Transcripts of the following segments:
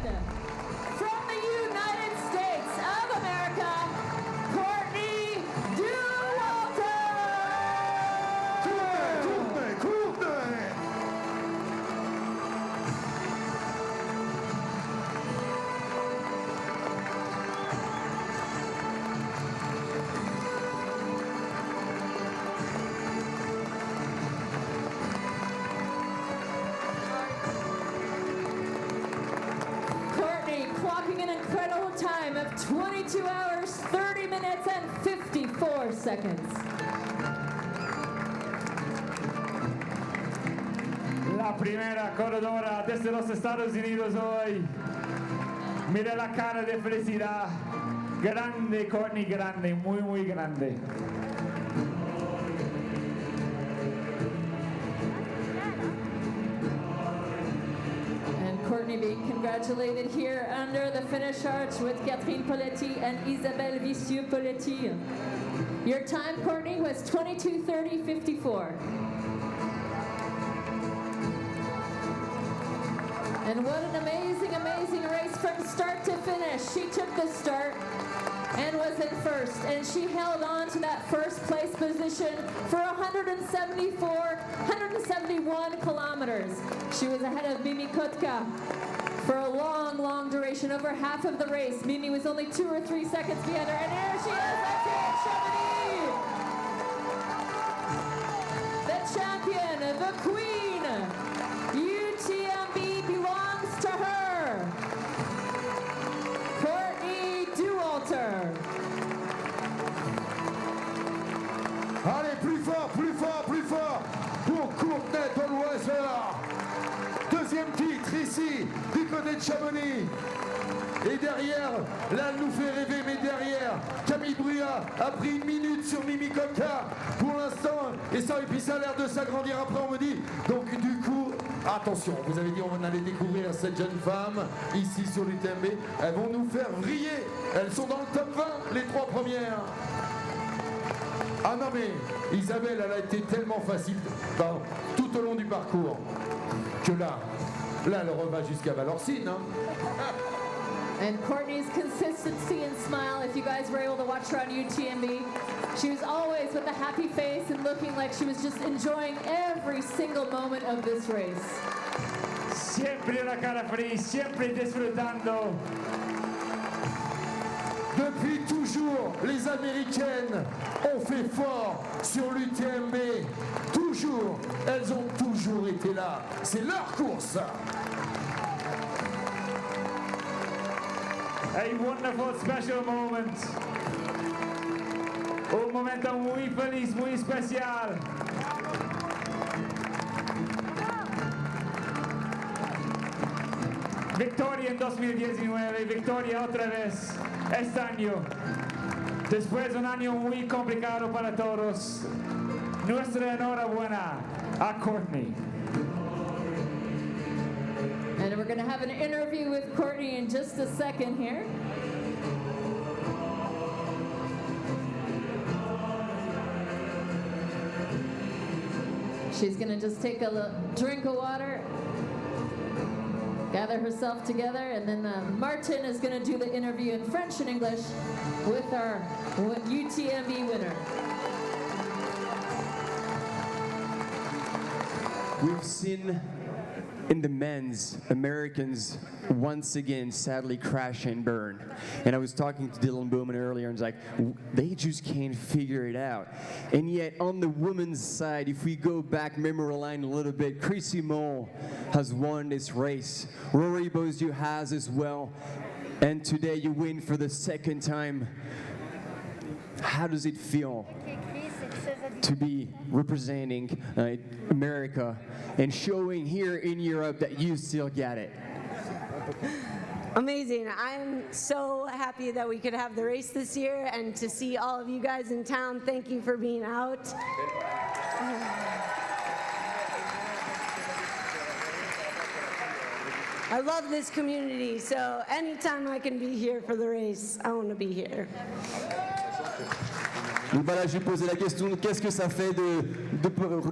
From the United States of America, Courtney Dauwalter. Courtney clocking an incredible time of 22 hours, 30 minutes, and 54 seconds. La primera corredora desde los Estados Unidos hoy. Mira la cara de felicidad. Grande, Courtney, grande, muy, muy grande. And Courtney being congratulated here under the finish arch with Catherine Poletti and Isabelle Vicieux-Poletti. Your time, Courtney, was 22:30:54. And what an amazing, amazing race from start to finish. She took the start and was in first, and she held on to that first place position for 171 kilometers. She was ahead of Mimi Kotka for a long, long duration, over half of the race. Mimi was only 2 or 3 seconds behind her, and here she is, Etienne Chamonix, the champion, the queen. UTMB belongs to her. Courtney Dauwalter. Allez, plus fort, plus fort, plus fort pour Courtney Dauwalter. Deuxième titre ici, du côté de Chamonix. Et derrière, là, elle nous fait rêver, mais derrière, Camille Bruyat a pris 1 minute sur Mimi Kotka pour l'instant. Et puis ça a l'air de s'agrandir après, on me dit. Donc du coup, attention, vous avez dit on allait découvrir cette jeune femme ici sur l'UTMB. Elles vont nous faire vriller. Elles sont dans le top 20, les 3 premières. Ah non mais, Isabelle, elle a été tellement facile tout au long du parcours que là, elle reva jusqu'à Valorcine. Hein. And Courtney's consistency and smile, if you guys were able to watch her on UTMB, she was always with a happy face and looking like she was just enjoying every single moment of this race. Siempre la cara feliz, siempre disfrutando. Depuis toujours, les Américaines ont fait fort sur l'UTMB. Toujours, elles ont toujours été là. C'est leur course. A wonderful special moment. Un momento muy feliz, muy especial. Victoria en 2019, victoria otra vez este año. Después de un año muy complicado para todos, nuestra enhorabuena a Courtney. And we're going to have an interview with Courtney in just a second here. She's going to just take a drink of water, gather herself together, and then Martin is going to do the interview in French and English with our UTMB winner. We've seen in the men's, Americans once again sadly crash and burn. And I was talking to Dylan Bowman earlier and it's like, they just can't figure it out. And yet on the women's side, if we go back memory line a little bit, Chrissy Moll has won this race. Rory Bozio has as well. And today you win for the second time. How does it feel to be representing America and showing here in Europe that you still get it? Amazing. I'm so happy that we could have the race this year and to see all of you guys in town. Thank you for being out. I love this community, so anytime I can be here for the race, I want to be here. Donc voilà, j'ai posé la question, qu'est-ce que ça fait de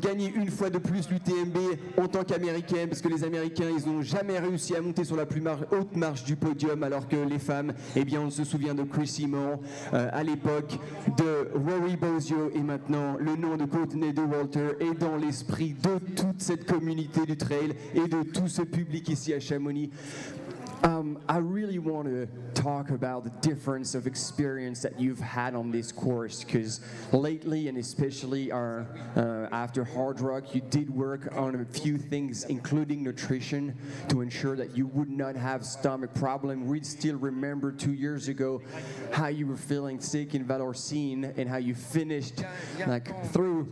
gagner une fois de plus l'UTMB en tant qu'Américain, parce que les Américains, ils n'ont jamais réussi à monter sur la plus haute marche du podium, alors que les femmes, eh bien, on se souvient de Chrissy Moore à l'époque, de Rory Bozio, et maintenant, le nom de Courtney Dauwalter est dans l'esprit de toute cette communauté du trail et de tout ce public ici à Chamonix. I really want to talk about the difference of experience that you've had on this course, because lately, and especially after Hard Rock, you did work on a few things, including nutrition, to ensure that you would not have stomach problem. We still remember 2 years ago how you were feeling sick in Valorsine and how you finished through.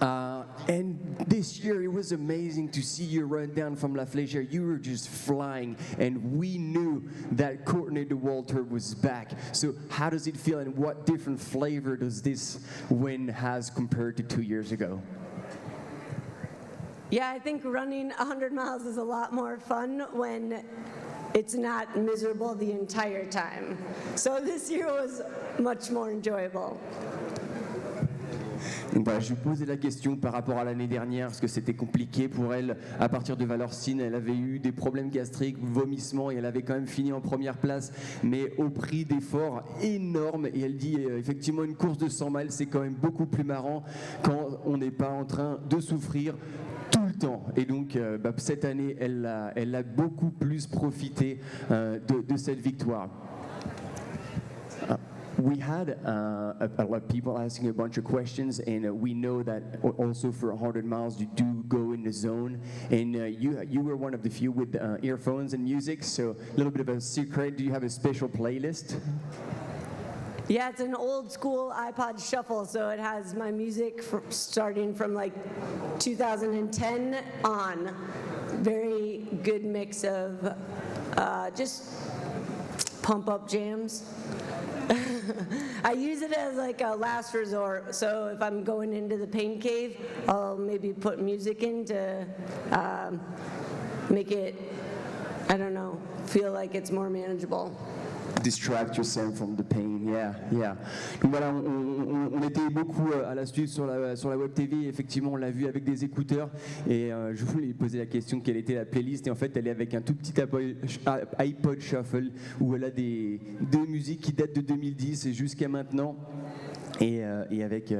And this year, it was amazing to see you run down from La Flégère. You were just flying, and we knew that Courtney Dauwalter was back. So how does it feel, and what different flavor does this win has compared to 2 years ago? Yeah, I think running 100 miles is a lot more fun when it's not miserable the entire time. So this year was much more enjoyable. Donc voilà, je lui posais la question par rapport à l'année dernière, parce que c'était compliqué pour elle. À partir de Valorsine, elle avait eu des problèmes gastriques, vomissements, et elle avait quand même fini en première place, mais au prix d'efforts énormes. Et elle dit effectivement, une course de 100 miles, c'est quand même beaucoup plus marrant quand on n'est pas en train de souffrir tout le temps. Et donc cette année, elle a beaucoup plus profité de cette victoire. We had a lot of people asking a bunch of questions, and we know that also for 100 miles you do go in the zone, and you were one of the few with earphones and music, so a little bit of a secret. Do you have a special playlist? Yeah, it's an old school iPod shuffle, so it has my music starting from like 2010 on. Very good mix of just pump up jams. I use it as like a last resort, so if I'm going into the pain cave, I'll maybe put music in to make it, I don't know, feel like it's more manageable. Distract yourself from the pain, yeah. Donc voilà, on était beaucoup à la suite sur la web TV. Effectivement, on l'a vu avec des écouteurs, et je voulais lui poser la question quelle était la playlist, et en fait elle est avec un tout petit iPod Shuffle où elle a deux musiques qui datent de 2010 et jusqu'à maintenant. Et avec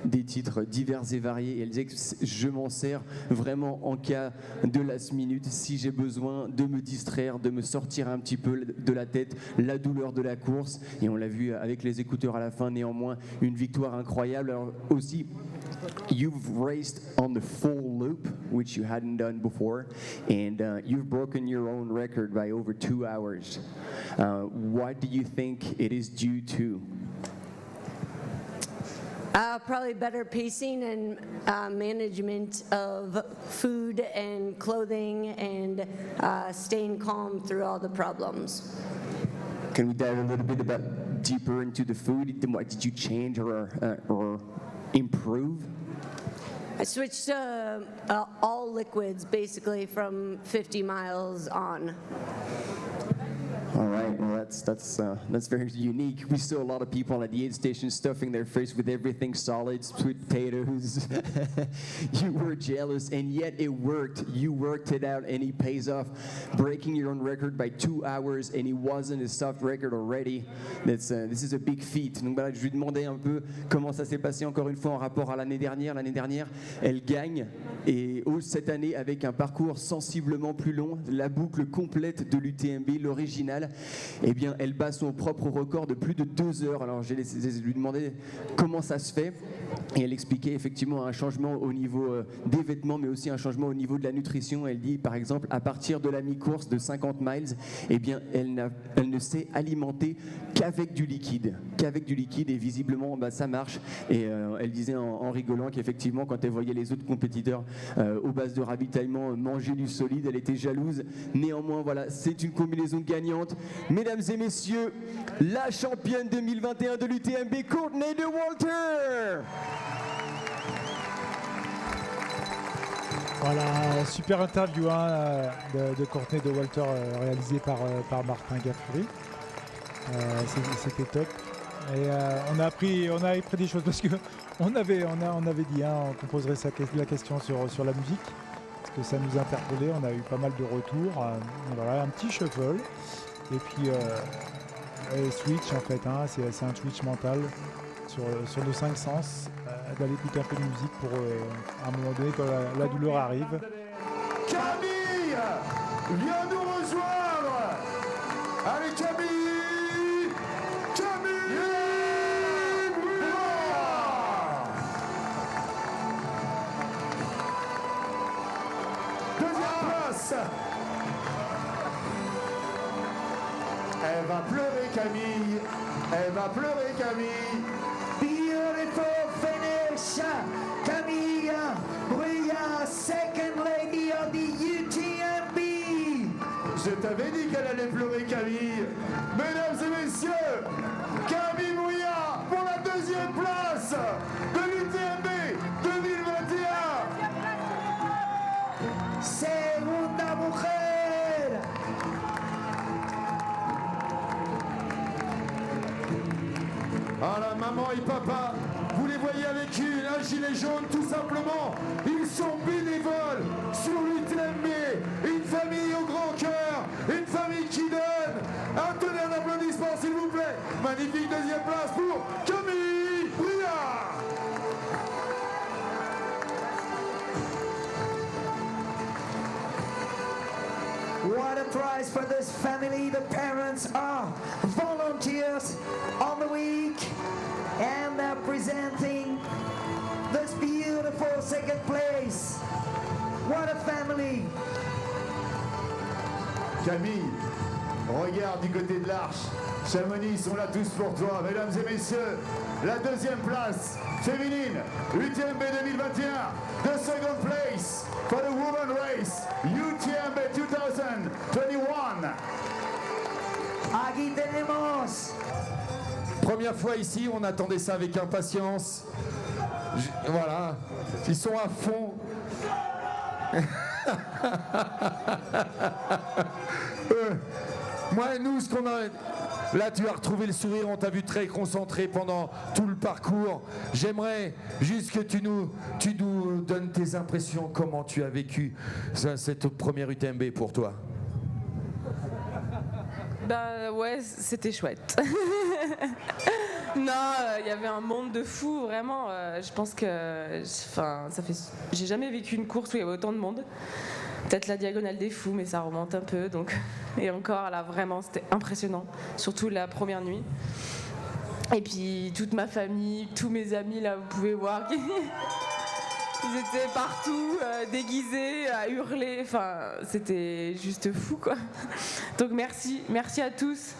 des titres divers et variés. Et elle disait que je m'en sers vraiment en cas de last minute, si j'ai besoin de me distraire, de me sortir un petit peu de la tête la douleur de la course. Et on l'a vu avec les écouteurs à la fin, néanmoins une victoire incroyable. Alors aussi, you've raced on the full loop, which you hadn't done before, and you've broken your own record by over 2 hours. What do you think it is due to? Probably better pacing and management of food and clothing, and staying calm through all the problems. Can we dive a little bit deeper into the food? What did you change or improve? I switched to all liquids basically from 50 miles on. All right, well that's very unique. We saw a lot of people at the aid station stuffing their face with everything solid, sweet potatoes. You were jealous, and yet it worked. You worked it out, and it pays off. Breaking your own record by 2 hours, and it wasn't a soft record already. This is a big feat. Donc voilà, je lui demandais un peu comment ça s'est passé encore une fois en rapport à l'année dernière. L'année dernière, elle gagne, et cette année avec un parcours sensiblement plus long, la boucle complète de l'UTMB, l'original. Eh bien, elle bat son propre record de plus de 2 heures. Alors, j'ai lui demandé comment ça se fait, et elle expliquait effectivement un changement au niveau des vêtements, mais aussi un changement au niveau de la nutrition. Elle dit, par exemple, à partir de la mi-course de 50 miles, eh bien, elle ne s'est alimentée qu'avec du liquide, et visiblement, ça marche. Et elle disait en rigolant qu'effectivement, quand elle voyait les autres compétiteurs aux bases de ravitaillement manger du solide, elle était jalouse. Néanmoins, voilà, c'est une combinaison gagnante. Mesdames et messieurs, la championne 2021 de l'UTMB, Courtney Dauwalter. Voilà, super interview de Courtney Dauwalter réalisée par Martin Gaffuri. C'était top. Et on a appris des choses parce qu'on avait dit qu'on poserait la question sur la musique. Parce que ça nous interpellait, on a eu pas mal de retours. Voilà, un petit shuffle. Et puis switch en fait, c'est un switch mental sur nos 5 sens, d'aller écouter un peu de musique pour à un moment donné quand la douleur arrive. Camille, viens nous rejoindre. Allez Camille, deuxième place. Elle va pleurer Camille, elle va pleurer Camille. Beautiful finish. Camille Bruyas, second lady of the UTMB. Je t'avais dit qu'elle allait pleurer Camille. Mesdames et messieurs, Camille Brouillard pour la deuxième place de l'UTMB 2021. Segunda mujer. Ah la maman et papa, vous les voyez avec un gilet jaune tout simplement. Ils sont bénévoles sur l'UTMB. Une famille au grand cœur, une famille qui donne. Un tonnerre d'applaudissements s'il vous plaît. Magnifique deuxième place pour Camille Brouillard. What a prize for this family. The parents are volunteers on the week and they're presenting this beautiful second place. What a family. Camille, regarde du côté de l'Arche. Chamonix sont là tous pour toi. Mesdames et messieurs, la deuxième place féminine, UTMB 2021, the second place for the women race, UTMB 2021. Aquí tenemos. Première fois ici, on attendait ça avec impatience. Voilà, ils sont à fond. Moi, nous, ce qu'on a... Là, tu as retrouvé le sourire, on t'a vu très concentré pendant tout le parcours. J'aimerais juste que tu nous donnes tes impressions, comment tu as vécu cette première UTMB pour toi. Bah ouais, c'était chouette. Non, il y avait un monde de fous, vraiment. Je pense que, j'ai jamais vécu une course où il y avait autant de monde. Peut-être la diagonale des fous, mais ça remonte un peu. Donc, et encore là, vraiment, c'était impressionnant. Surtout la première nuit. Et puis toute ma famille, tous mes amis là, vous pouvez voir. Ils étaient partout, déguisés, à hurler. Enfin, c'était juste fou, quoi. Donc merci à tous.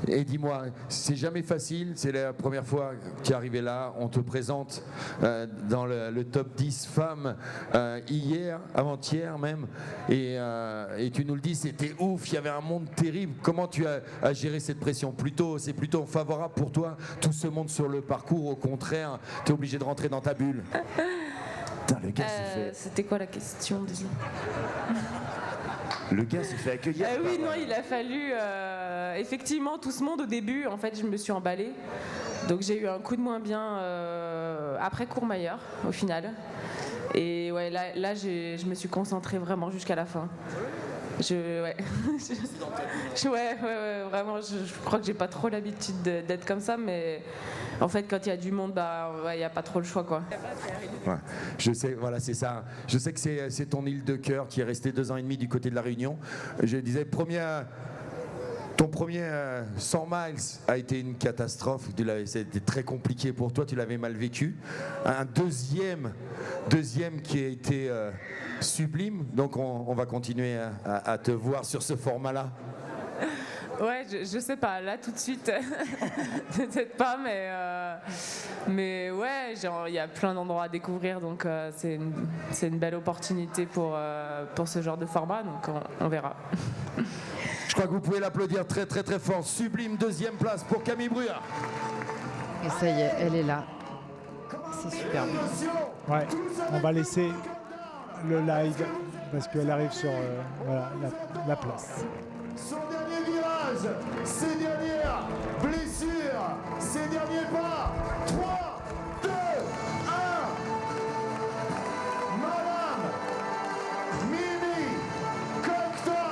Et dis-moi, c'est jamais facile, c'est la première fois que tu es arrivé là, on te présente dans le top 10 femmes hier, avant-hier même, et tu nous le dis, c'était ouf, il y avait un monde terrible. Comment tu as géré cette pression? C'est plutôt favorable pour toi, tout ce monde sur le parcours, au contraire, tu es obligé de rentrer dans ta bulle? Putain, le gars s'est fait... C'était quoi la question, disons? Le gars s'est fait accueillir. Oui, non, il a fallu... effectivement, tout ce monde, au début, en fait, je me suis emballée. Donc j'ai eu un coup de moins bien après Courmayeur, au final. Et ouais, là je me suis concentrée vraiment jusqu'à la fin. Ouais, vraiment, je crois que j'ai pas trop l'habitude d'être comme ça, mais en fait, quand il y a du monde, il n'y a pas trop le choix, quoi. Ouais, je sais, voilà, c'est ça. Je sais que c'est ton île de cœur qui est restée 2 ans et demi du côté de la Réunion. Je disais, ton premier 100 miles a été une catastrophe. C'était très compliqué pour toi, tu l'avais mal vécu. Un deuxième qui a été sublime. Donc on va continuer à te voir sur ce format-là. Ouais, je sais pas, là tout de suite, peut-être pas, mais ouais, il y a plein d'endroits à découvrir, donc c'est une belle opportunité pour ce genre de format, donc on verra. Je crois que vous pouvez l'applaudir très très très fort. Sublime deuxième place pour Camille Brouillard. Et ça y est, elle est là. C'est super. Ouais, on va laisser le live parce qu'elle arrive sur la place. Son dernier virage, ses dernières blessures ses derniers pas. 3, 2, 1. Madame Mimi Cocteau.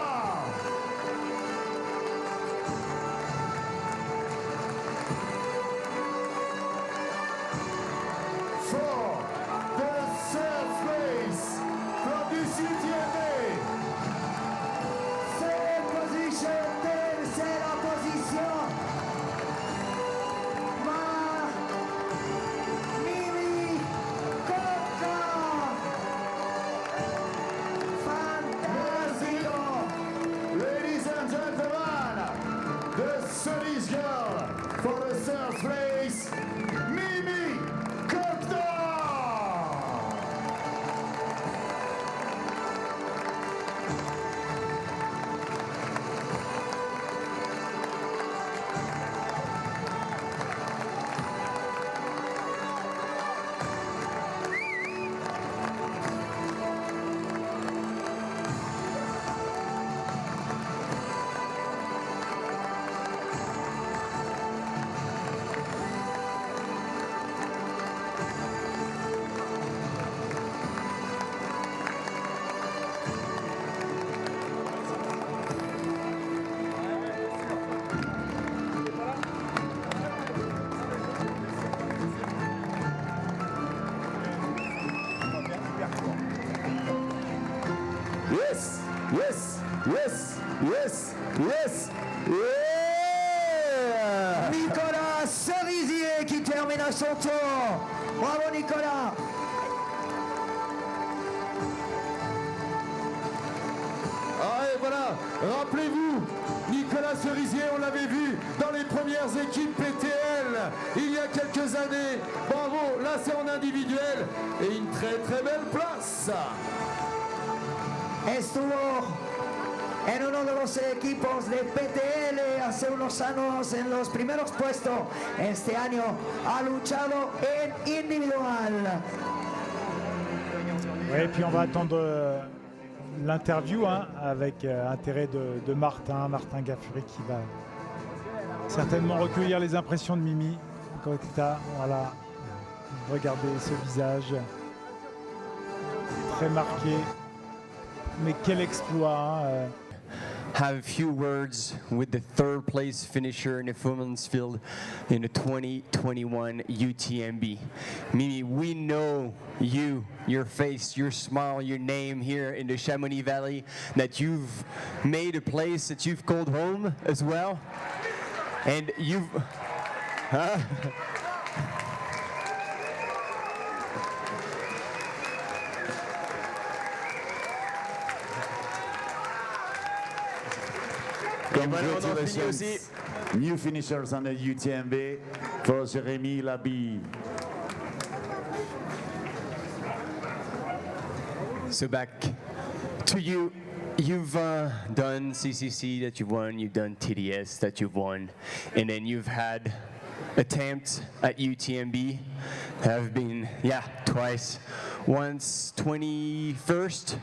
For the third place from this UTMB. Third position, tercera posición. Mimi Cocteau. Fantástico. Ladies and gentlemen, the Swedish girl for the third place, Mimi Cocteau. Yes, yes, yes, yes, yes, yeah! Nicolas Cerisier qui termine à son tour. Bravo Nicolas. Ah et voilà, rappelez-vous, Nicolas Cerisier, on l'avait vu dans les premières équipes PTL il y a quelques années. Bravo, là c'est en individuel et une très très belle place. Estuvo en uno de los equipos de PTL hace unos años en los primeros puestos. Este año ha luchado en individual. Ouais, et puis on va attendre l'interview hein, avec intérêt de Martin Gaffuri qui va certainement recueillir les impressions de Mimi Cocteau. Voilà, regardez ce visage très marqué. Mais quel exploit hein, Have a few words with the third place finisher in the women's field in the 2021 UTMB. Mimi, we know you, your face, your smile, your name here in the Chamonix Valley, that you've made a place that you've called home as well. And you've... Huh? Congratulations, new finishers on the UTMB for Jérémy Labille. So back to you. You've done CCC that you've won, you've done TDS that you've won, and then you've had attempts at UTMB, have been, twice. Once 21st,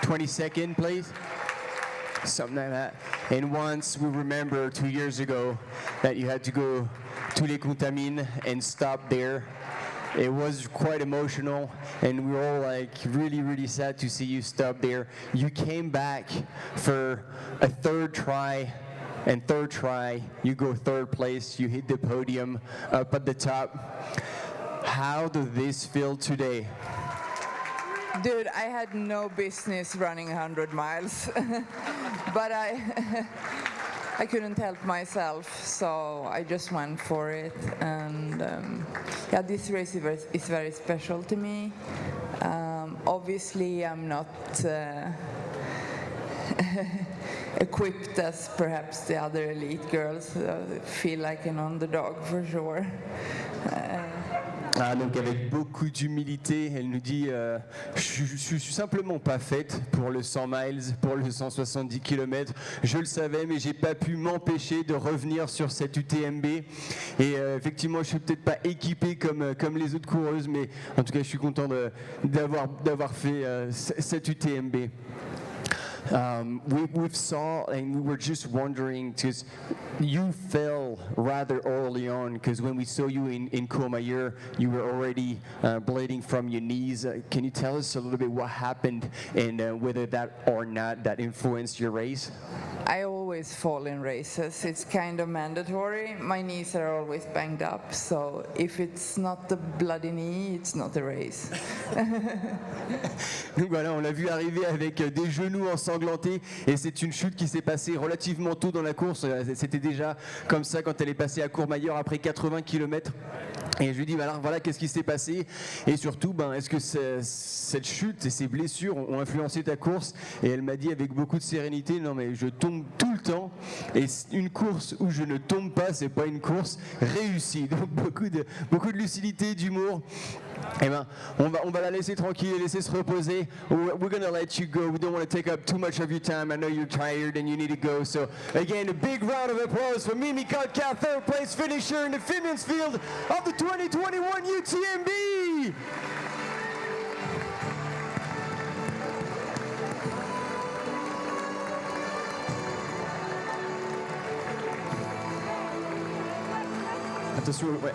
22nd place, something like that. And once we remember 2 years ago that you had to go to Les Contamines and stop there. It was quite emotional, and we were all like really, really sad to see you stop there. You came back for a third try, and third try, you go third place, you hit the podium up at the top. How does this feel today? Dude, I had no business running 100 miles, but I couldn't help myself, so I just went for it. And this race is very special to me. Obviously, I'm not equipped as perhaps the other elite girls. Feel like an underdog for sure. Donc avec beaucoup d'humilité, elle nous dit je suis simplement pas faite pour le 100 miles, pour le 170 km. Je le savais, mais j'ai pas pu m'empêcher de revenir sur cette UTMB. Et effectivement, je suis peut-être pas équipée comme les autres coureuses, mais en tout cas, je suis content d'avoir fait cette UTMB. we've saw, and we were just wondering, because you fell rather early on, because when we saw you in Courmayeur, you were already bleeding from your knees. Can you tell us a little bit what happened and whether that or not that influenced your race? I always fall in races. It's kind of mandatory. My knees are always banged up, so if it's not the bloody knee, it's not a race. Donc voilà, on l'a vu arriver avec des genoux ensanglantés et c'est une chute qui s'est passée relativement tôt dans la course. C'était déjà comme ça quand elle est passée à Courmayeur après 80 km. Et je lui dis, alors voilà, qu'est-ce qui s'est passé? Et surtout, est-ce que cette chute et ces blessures ont influencé ta course? Et elle m'a dit avec beaucoup de sérénité, non mais je tombe tout le temps. Et une course où je ne tombe pas, c'est pas une course réussie. Donc beaucoup de lucidité, d'humour. Eh ben, on va la laisser tranquille, laisser se reposer. We're gonna let you go. We don't want to take up too much of your time. I know you're tired and you need to go. So again, a big round of applause for Mimi Kotka, third place finisher in the Finlands field of the 2021 UTMB. Attention, ouais.